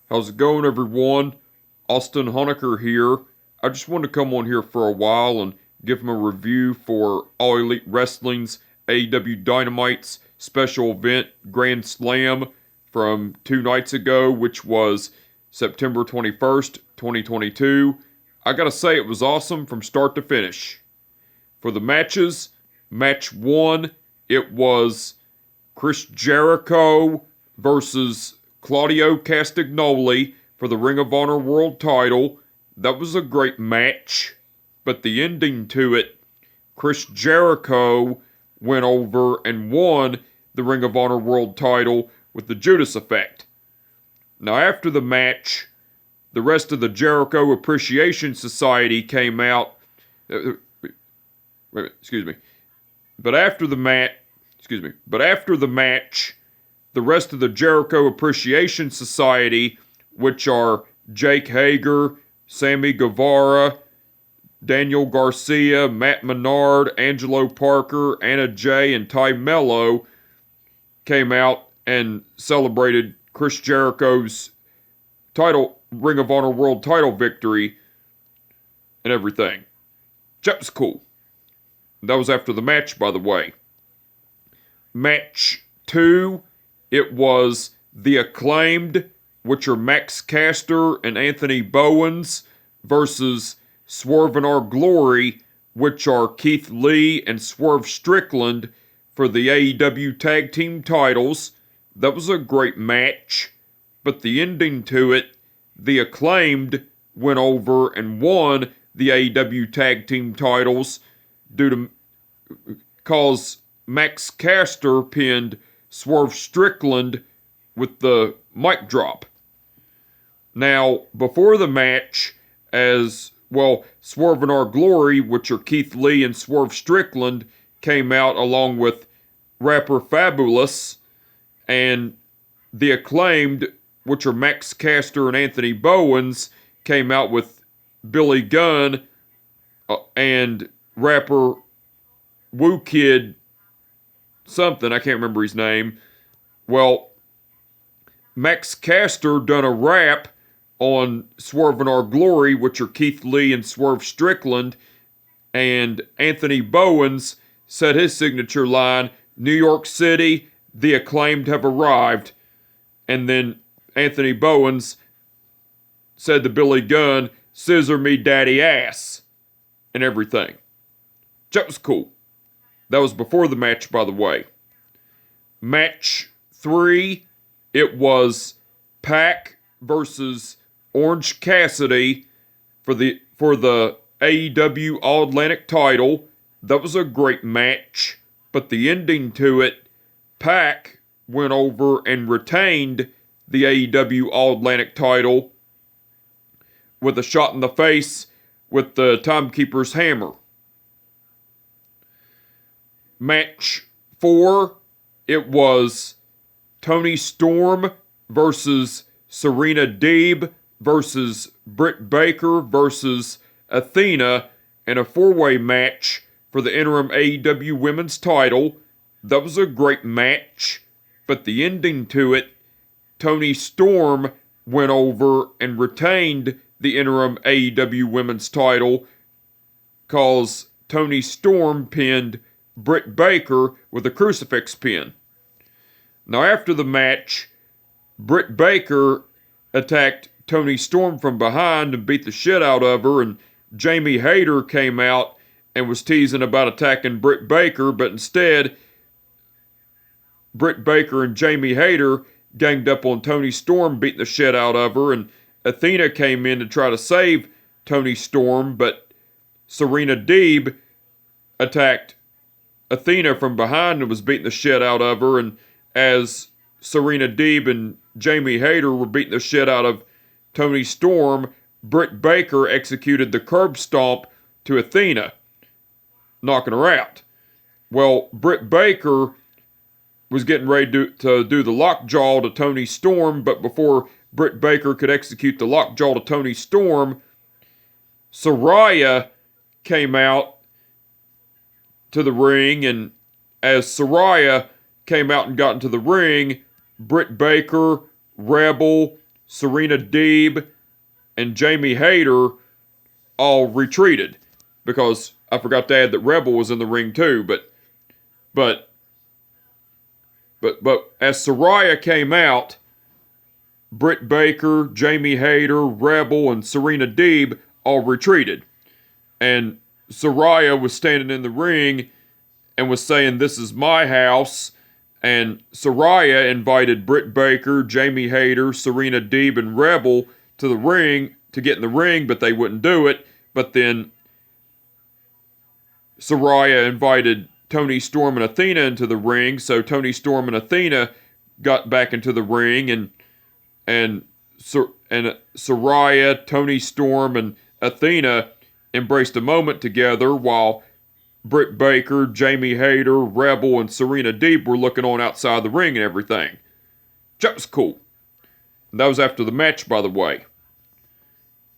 How's it going, everyone? Austin Honecker here. I just wanted to come on here for a while and give him a review for All Elite Wrestling's AEW Dynamite's special event Grand Slam from 2 nights ago, which was September 21st, 2022. I gotta say, it was awesome from start to finish. For the matches, match 1, it was Chris Jericho versus Claudio Castagnoli for the Ring of Honor World title. That was a great match, but the ending to it, Chris Jericho went over and won the Ring of Honor World title with the Judas Effect. Now, after the match, the rest of the Jericho Appreciation Society came out. Excuse me. But after the match, the rest of the Jericho Appreciation Society, which are Jake Hager, Sammy Guevara, Daniel Garcia, Matt Menard, Angelo Parker, Anna Jay, and Ty Mello, came out and celebrated Chris Jericho's Ring of Honor World title victory and everything. That was cool. That was after the match, by the way. Match 2, it was The Acclaimed, which are Max Caster and Anthony Bowens, versus Swerve and Our Glory, which are Keith Lee and Swerve Strickland for the AEW Tag Team titles. That was a great match, but the ending to it, The Acclaimed went over and won the AEW Tag Team titles cause Max Caster pinned Swerve Strickland with the mic drop. Now, before the match, Swerve and Our Glory, which are Keith Lee and Swerve Strickland, came out along with rapper Fabulous, and The Acclaimed, which are Max Caster and Anthony Bowens, came out with Billy Gunn and rapper Woo Kid something, I can't remember his name. Well, Max Caster done a rap on Swerve and Our Glory, which are Keith Lee and Swerve Strickland, and Anthony Bowens said his signature line, New York City, the Acclaimed have arrived. And then Anthony Bowens said to Billy Gunn, scissor me daddy ass, and everything. That was cool. That was before the match, by the way. Match 3, it was Pac versus Orange Cassidy for the AEW All-Atlantic title. That was a great match, but the ending to it, Pac went over and retained the AEW All-Atlantic title with a shot in the face with the Timekeeper's hammer. Match 4, it was Toni Storm versus Serena Deeb versus Britt Baker versus Athena in a 4-way match for the interim AEW Women's title. That was a great match, but the ending to it, Toni Storm went over and retained the interim AEW Women's title cause Toni Storm pinned Britt Baker with a crucifix pin. Now, after the match, Britt Baker attacked Toni Storm from behind and beat the shit out of her, and Jamie Hayter came out and was teasing about attacking Britt Baker, but instead, Britt Baker and Jamie Hayter ganged up on Toni Storm, beating the shit out of her, and Athena came in to try to save Toni Storm, but Serena Deeb attacked Athena from behind and was beating the shit out of her, and as Serena Deeb and Jamie Hayter were beating the shit out of Toni Storm, Britt Baker executed the curb stomp to Athena, knocking her out. Well, Britt Baker was getting ready to do the lockjaw to Toni Storm, but before Britt Baker could execute the lockjaw to Toni Storm, Saraya came out to the ring, and as Saraya came out and got into the ring, Britt Baker, Rebel, Serena Deeb, and Jamie Hayter all retreated, because I forgot to add that Rebel was in the ring too. But as Saraya came out, Britt Baker, Jamie Hayter, Rebel, and Serena Deeb all retreated. And Saraya was standing in the ring and was saying, "This is my house." And Saraya invited Britt Baker, Jamie Hayter, Serena Deeb, and Rebel to the ring to get in the ring, but they wouldn't do it. But then Saraya invited Toni Storm and Athena into the ring, so Toni Storm and Athena got back into the ring, and Saraya, Toni Storm, and Athena embraced a moment together while Britt Baker, Jamie Hayter, Rebel, and Serena Deeb were looking on outside the ring and everything. That was cool. And that was after the match, by the way.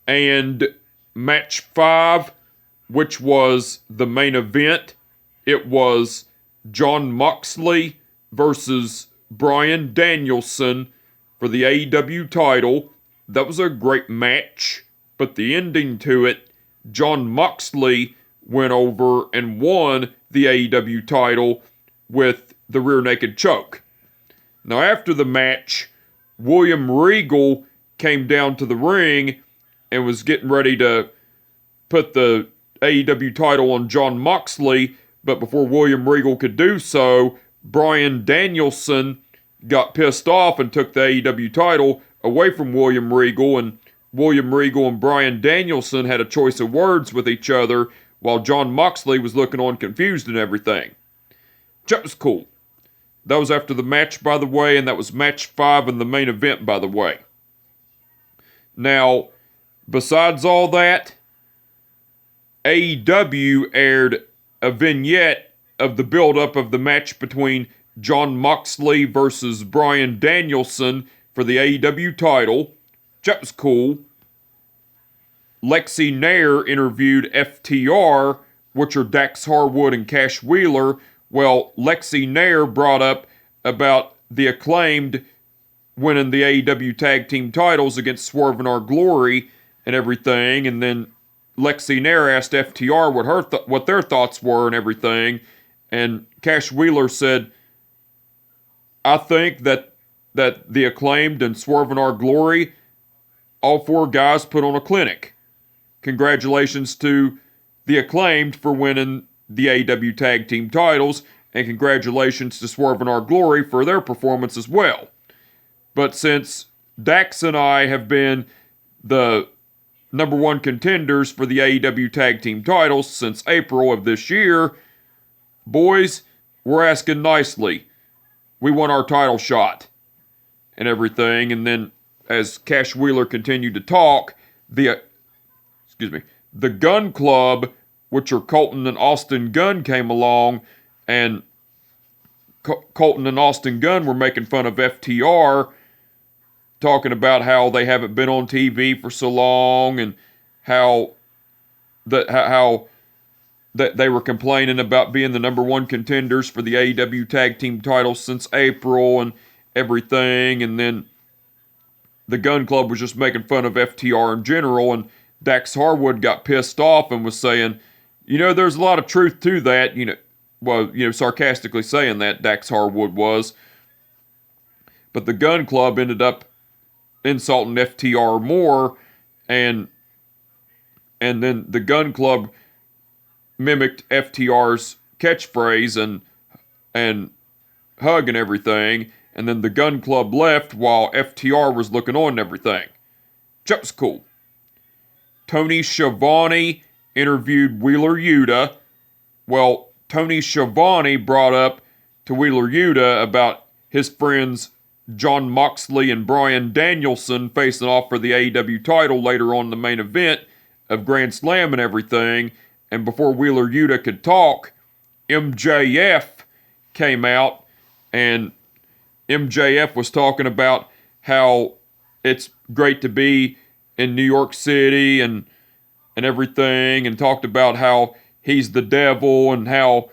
And match 5, which was the main event, it was Jon Moxley versus Bryan Danielson for the AEW title. That was a great match, but the ending to it, Jon Moxley went over and won the AEW title with the rear naked choke. Now, after the match, William Regal came down to the ring and was getting ready to put the AEW title on Jon Moxley, but before William Regal could do so, Bryan Danielson got pissed off and took the AEW title away from William Regal, and William Regal and Bryan Danielson had a choice of words with each other while Jon Moxley was looking on confused and everything. That was cool. That was after the match, by the way, and that was match 5 in the main event, by the way. Now, besides all that, AEW aired a vignette of the build-up of the match between Jon Moxley versus Bryan Danielson for the AEW title. That was cool. Lexi Nair interviewed FTR, which are Dax Harwood and Cash Wheeler. Well, Lexi Nair brought up about the Acclaimed winning the AEW tag team titles against Swerve and Our Glory and everything, and then Lexi Nair asked FTR what their thoughts were and everything, and Cash Wheeler said, "I think that the Acclaimed and Swerve and Our Glory, all 4 guys put on a clinic. Congratulations to the Acclaimed for winning the AEW tag team titles, and congratulations to Swerve and Our Glory for their performance as well. But since Dax and I have been the number 1 contenders for the AEW tag team titles since April of this year, boys, we're asking nicely. We want our title shot." And everything. And then as Cash Wheeler continued to talk, the Gun Club, which are Colton and Austin Gunn, came along, and Colton and Austin Gunn were making fun of FTR, talking about how they haven't been on TV for so long, and how that they were complaining about being the number 1 contenders for the AEW tag team titles since April and everything. And then the Gun Club was just making fun of FTR in general, and Dax Harwood got pissed off and was saying, there's a lot of truth to that, sarcastically saying that, Dax Harwood was. But the Gun Club ended up insulting FTR more, and then the Gun Club mimicked FTR's catchphrase and hug and everything, and then the Gun Club left while FTR was looking on and everything. That was cool. Tony Schiavone interviewed Wheeler Yuta. Well, Tony Schiavone brought up to Wheeler Yuta about his friends Jon Moxley and Bryan Danielson facing off for the AEW title later on in the main event of Grand Slam and everything. And before Wheeler Yuta could talk, MJF came out, and MJF was talking about how it's great to be in New York City and everything, and talked about how he's the devil and how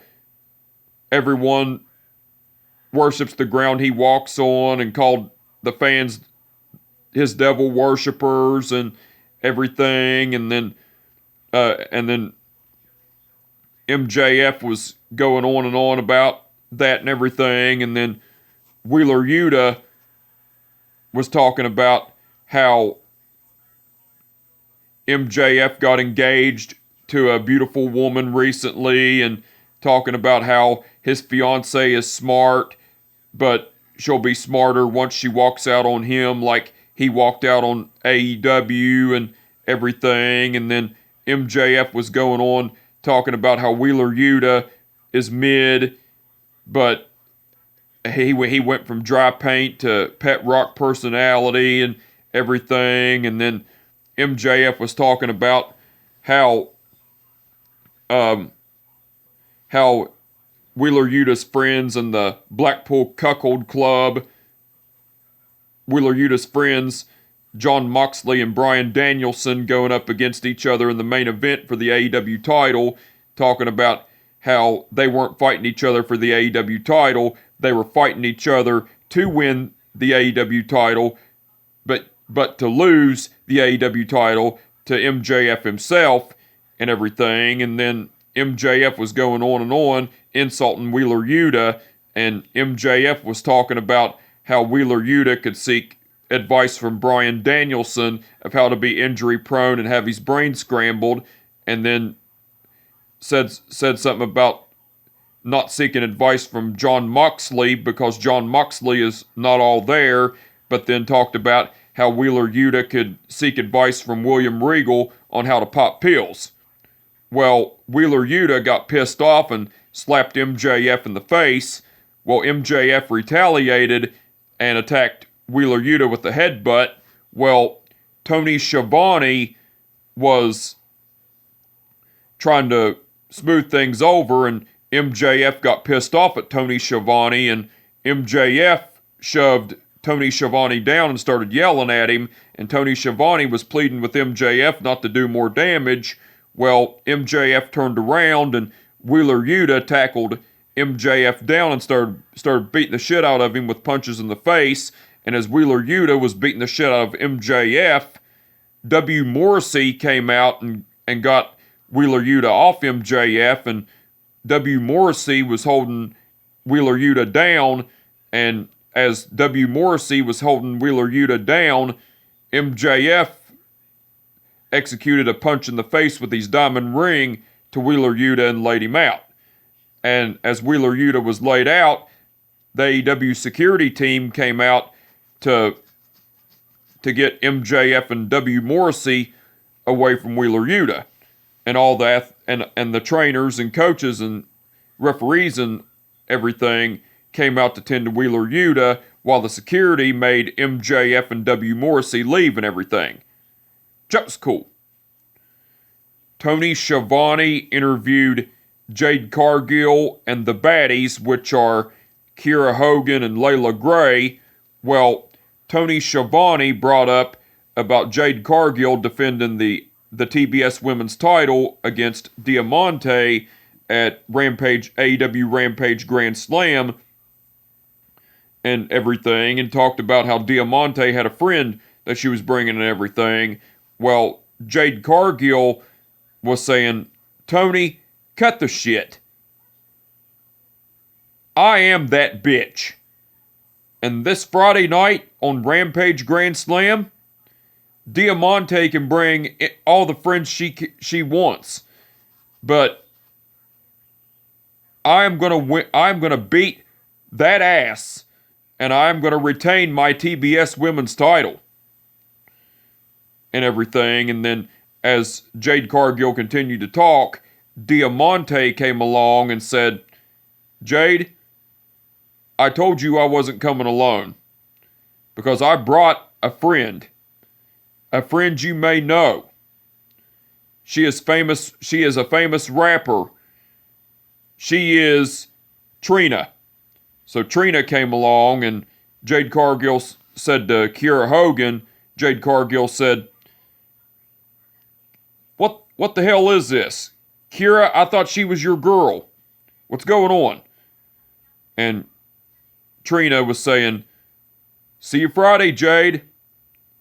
everyone worships the ground he walks on, and called the fans his devil worshippers and everything, and then MJF was going on and on about that and everything, and then Wheeler Yuta was talking about how MJF got engaged to a beautiful woman recently, and talking about how his fiance is smart, but she'll be smarter once she walks out on him like he walked out on AEW and everything. And then MJF was going on talking about how Wheeler Yuta is mid, but he went from dry paint to pet rock personality and everything. And then MJF was talking about how Wheeler Yuta's friends in the Blackpool Cuckold Club, Wheeler Yuta's friends, Jon Moxley and Bryan Danielson, going up against each other in the main event for the AEW title, talking about how they weren't fighting each other for the AEW title, they were fighting each other to win the AEW title, but to lose the AEW title to MJF himself and everything. And then MJF was going on and on, insulting Wheeler Yuta, and MJF was talking about how Wheeler Yuta could seek advice from Bryan Danielson of how to be injury prone and have his brain scrambled, and then said something about not seeking advice from Jon Moxley because Jon Moxley is not all there, but then talked about how Wheeler Yuta could seek advice from William Regal on how to pop pills. Well, Wheeler Yuta got pissed off and slapped MJF in the face. Well, MJF retaliated and attacked Wheeler Yuta with the headbutt. Well, Tony Schiavone was trying to smooth things over, and MJF got pissed off at Tony Schiavone, and MJF shoved Tony Schiavone down and started yelling at him, and Tony Schiavone was pleading with MJF not to do more damage. Well, MJF turned around, and Wheeler Yuta tackled MJF down and started beating the shit out of him with punches in the face. And as Wheeler Yuta was beating the shit out of MJF, W. Morrissey came out and got Wheeler Yuta off MJF, and W. Morrissey was holding Wheeler Yuta down, and as W. Morrissey was holding Wheeler Yuta down, MJF executed a punch in the face with his diamond ring to Wheeler Yuta and laid him out. And as Wheeler Yuta was laid out, the AEW security team came out to get MJF and W. Morrissey away from Wheeler Yuta. And all that, and the trainers and coaches and referees and everything came out to tend to Wheeler Yuta, while the security made MJF and W. Morrissey leave and everything. Just cool. Tony Schiavone interviewed Jade Cargill and the Baddies, which are Kiera Hogan and Layla Gray. Well, Tony Schiavone brought up about Jade Cargill defending the TBS women's title against Diamante at Rampage, AEW Rampage Grand Slam and everything, and talked about how Diamante had a friend that she was bringing and everything. Well, Jade Cargill was saying, Tony, cut the shit. I am that bitch. And this Friday night on Rampage Grand Slam, Diamante can bring all the friends she wants, but I'm gonna beat that ass, and I'm gonna retain my TBS women's title and everything. And then as Jade Cargill continued to talk, Diamante came along and said, Jade, I told you I wasn't coming alone because I brought a friend you may know. She is famous. She is a famous rapper. She is Trina. So Trina came along, and Jade Cargill said to Kiera Hogan, Jade Cargill said, What the hell is this? Kiera, I thought she was your girl. What's going on? And Trina was saying, see you Friday, Jade.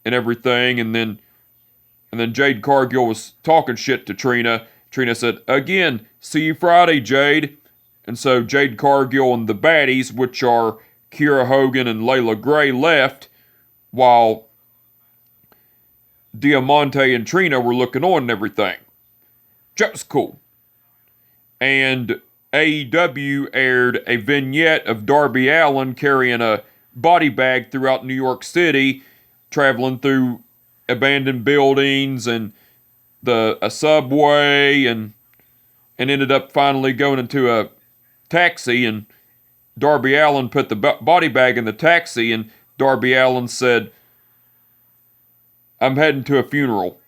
and everything, and then Jade Cargill was talking shit to Trina. Trina said, "Again, see you Friday, Jade." And so Jade Cargill and the baddies, which are Kiera Hogan and Layla Gray, left while Diamante and Trina were looking on and everything. That was cool. And AEW aired a vignette of Darby Allin carrying a body bag throughout New York City, traveling through abandoned buildings and a subway, and ended up finally going into a taxi, and Darby Allin put the body bag in the taxi, and Darby Allin said, "I'm heading to a funeral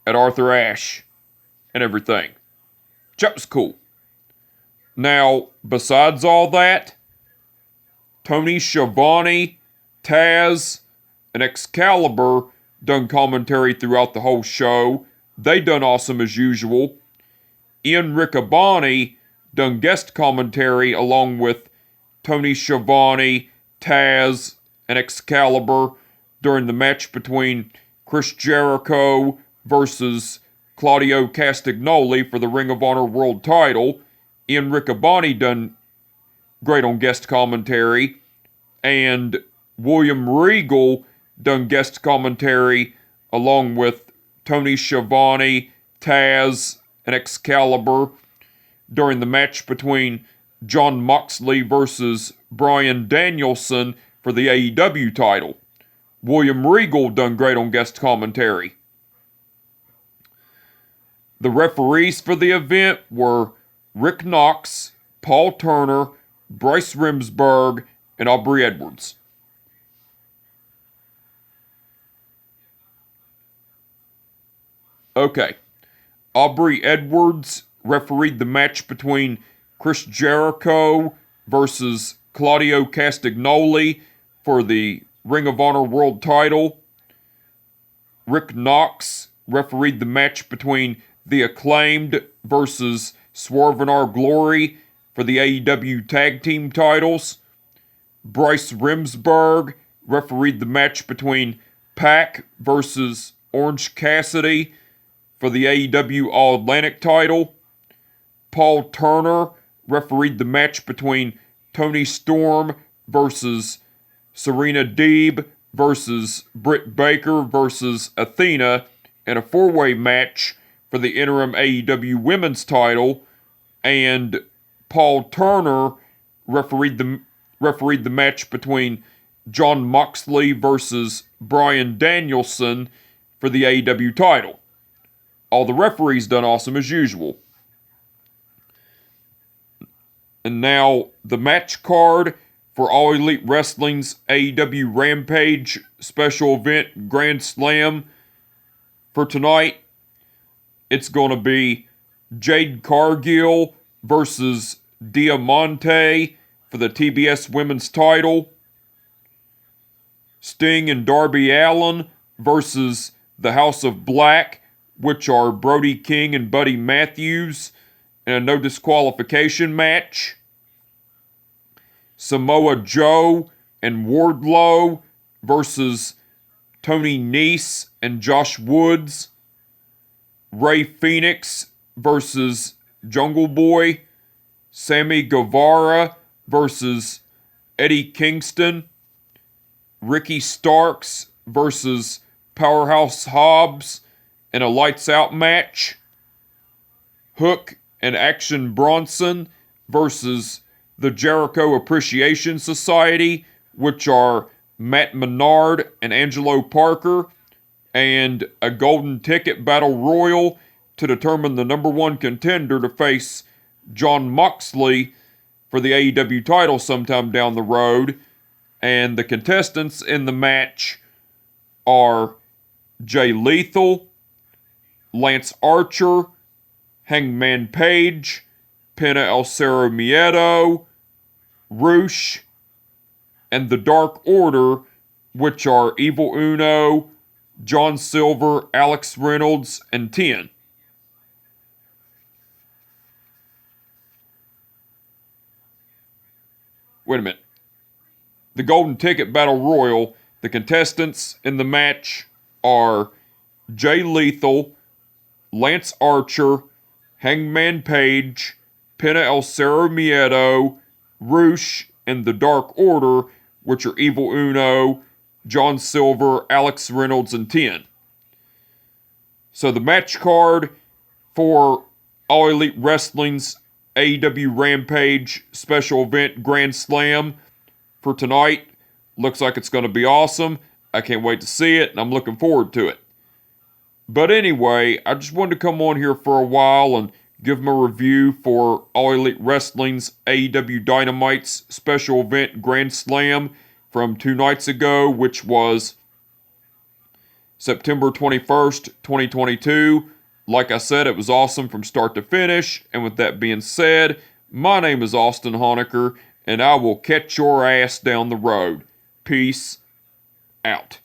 at Arthur Ashe," and everything. That was cool. Now, besides all that, Tony Schiavone, Taz, and Excalibur done commentary throughout the whole show. They done awesome as usual. Ian Riccaboni done guest commentary along with Tony Schiavone, Taz, and Excalibur during the match between Chris Jericho versus Claudio Castagnoli for the Ring of Honor World title. Ian Riccaboni done great on guest commentary, and William Regal done guest commentary along with Tony Schiavone, Taz, and Excalibur during the match between Jon Moxley versus Bryan Danielson for the AEW title. William Regal done great on guest commentary. The referees for the event were Rick Knox, Paul Turner, Bryce Remsburg, and Aubrey Edwards. Okay. Aubrey Edwards refereed the match between Chris Jericho versus Claudio Castagnoli for the Ring of Honor World title. Rick Knox refereed the match between The Acclaimed versus Swerve in Our Glory for the AEW Tag Team titles. Bryce Remsburg refereed the match between Pac versus Orange Cassidy for the AEW All-Atlantic title. Paul Turner refereed the match between Toni Storm versus Serena Deeb versus Britt Baker versus Athena in a four-way match for the interim AEW Women's title, and Paul Turner refereed the match between Jon Moxley versus Bryan Danielson for the AEW title. All the referees done awesome as usual. And now the match card for All Elite Wrestling's AEW Rampage special event Grand Slam for tonight. It's going to be Jade Cargill versus Diamante for the TBS Women's title. Sting and Darby Allin versus the House of Black, which are Brody King and Buddy Matthews, in a no disqualification match. Samoa Joe and Wardlow versus Tony Nese and Josh Woods. Rey Fenix versus Jungle Boy. Sammy Guevara versus Eddie Kingston. Ricky Starks versus Powerhouse Hobbs in a lights out match. Hook and Action Bronson versus the Jericho Appreciation Society, which are Matt Menard and Angelo Parker, and a golden ticket battle royal to determine the number one contender to face Jon Moxley for the AEW title sometime down the road. And the contestants in the match are Jay Lethal, Lance Archer, Hangman Page, Pena El Cerro Miedo, Roosh, and the Dark Order, which are Evil Uno, John Silver, Alex Reynolds, and Tien. Wait a minute. The Golden Ticket Battle Royal, The contestants in the match are Jay Lethal, Lance Archer, Hangman Page, Pena El Cerro Miedo, Roosh, and the Dark Order, which are Evil Uno, John Silver, Alex Reynolds, and Ten. So the match card for All Elite Wrestling's AEW Rampage special event Grand Slam for tonight looks like it's going to be awesome. I can't wait to see it, and I'm looking forward to it. But anyway, I just wanted to come on here for a while and give them a review for All Elite Wrestling's AEW Dynamite's special event Grand Slam from 2 nights ago, which was September 21st, 2022. Like I said, it was awesome from start to finish. And with that being said, my name is Austin Honecker, and I will catch your ass down the road. Peace out.